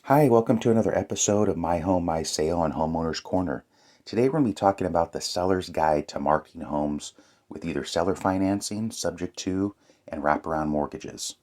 Hi, welcome to another episode of My Home, My Sale on Homeowners Corner. Today we're going to be talking about the seller's guide to marketing homes with either seller financing, subject to, and wraparound mortgages.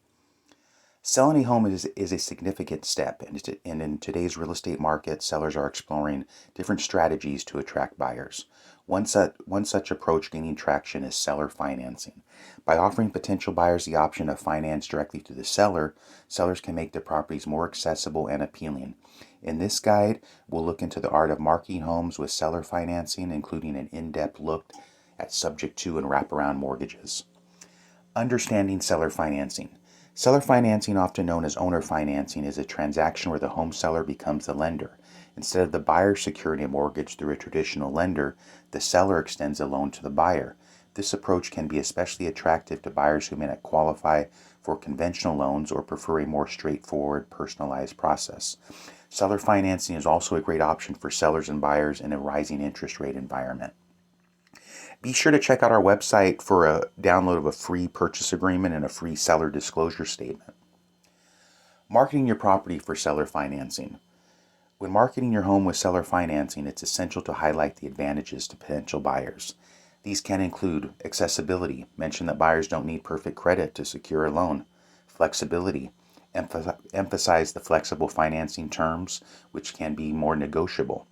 Selling a home is a significant step, and in today's real estate market, sellers are exploring different strategies to attract buyers. One such approach gaining traction is seller financing. By offering potential buyers the option of finance directly to the seller, sellers can make their properties more accessible and appealing. In this guide, we'll look into the art of marketing homes with seller financing, including an in-depth look at subject to and wraparound mortgages. Understanding seller financing. Seller financing, often known as owner financing, is a transaction where the home seller becomes the lender. Instead of the buyer securing a mortgage through a traditional lender, the seller extends a loan to the buyer. This approach can be especially attractive to buyers who may not qualify for conventional loans or prefer a more straightforward, personalized process. Seller financing is also a great option for sellers and buyers in a rising interest rate environment. Be sure to check out our website for a download of a free purchase agreement and a free seller disclosure statement. Marketing your property for seller financing. When marketing your home with seller financing, it's essential to highlight the advantages to potential buyers. These can include accessibility, mention that buyers don't need perfect credit to secure a loan; flexibility, emphasize the flexible financing terms, which can be more negotiable;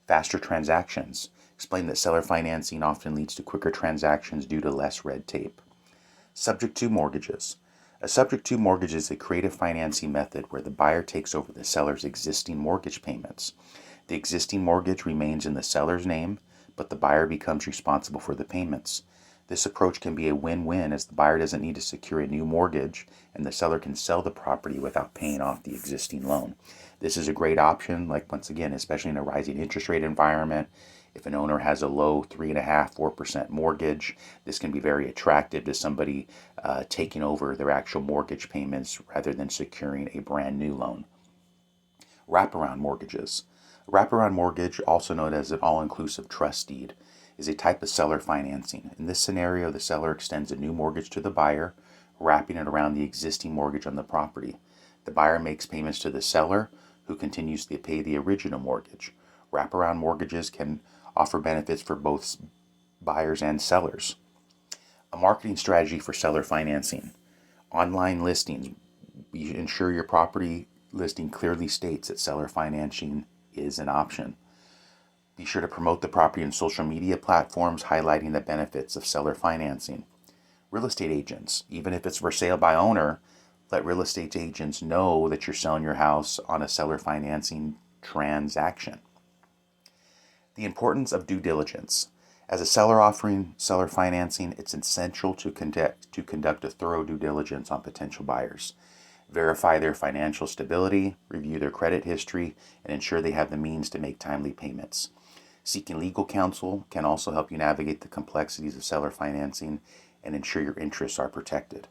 faster transactions, explain that seller financing often leads to quicker transactions due to less red tape. Subject to mortgages. A subject to mortgage is a creative financing method where the buyer takes over the seller's existing mortgage payments. The existing mortgage remains in the seller's name, but the buyer becomes responsible for the payments. This approach can be a win-win, as the buyer doesn't need to secure a new mortgage and the seller can sell the property without paying off the existing loan. This is a great option, once again, especially in a rising interest rate environment. If an owner has a low 3.5–4% mortgage, this can be very attractive to somebody taking over their actual mortgage payments rather than securing a brand new loan. Wraparound mortgages. A wraparound mortgage, also known as an all-inclusive trust deed, is a type of seller financing. In this scenario, the seller extends a new mortgage to the buyer, wrapping it around the existing mortgage on the property. The buyer makes payments to the seller, who continues to pay the original mortgage. Wraparound mortgages can offer benefits for both buyers and sellers. A marketing strategy for seller financing. Online listings. Ensure your property listing clearly states that seller financing is an option. Be sure to promote the property in social media platforms, highlighting the benefits of seller financing. Real estate agents. Even if it's for sale by owner, let real estate agents know that you're selling your house on a seller financing transaction. The importance of due diligence. As a seller offering seller financing, it's essential to conduct a thorough due diligence on potential buyers. Verify their financial stability, review their credit history, and ensure they have the means to make timely payments. Seeking legal counsel can also help you navigate the complexities of seller financing and ensure your interests are protected.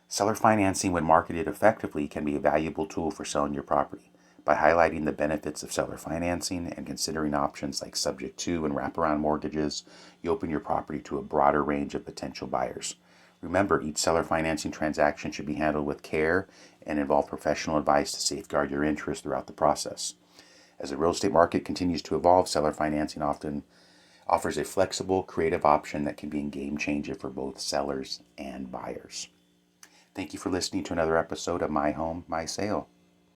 Seller financing, when marketed effectively, can be a valuable tool for selling your property. By highlighting the benefits of seller financing and considering options like subject to and wraparound mortgages, you open your property to a broader range of potential buyers. Remember, each seller financing transaction should be handled with care and involve professional advice to safeguard your interests throughout the process. As the real estate market continues to evolve, seller financing often offers a flexible, creative option that can be a game changer for both sellers and buyers. Thank you for listening to another episode of My Home, My Sale.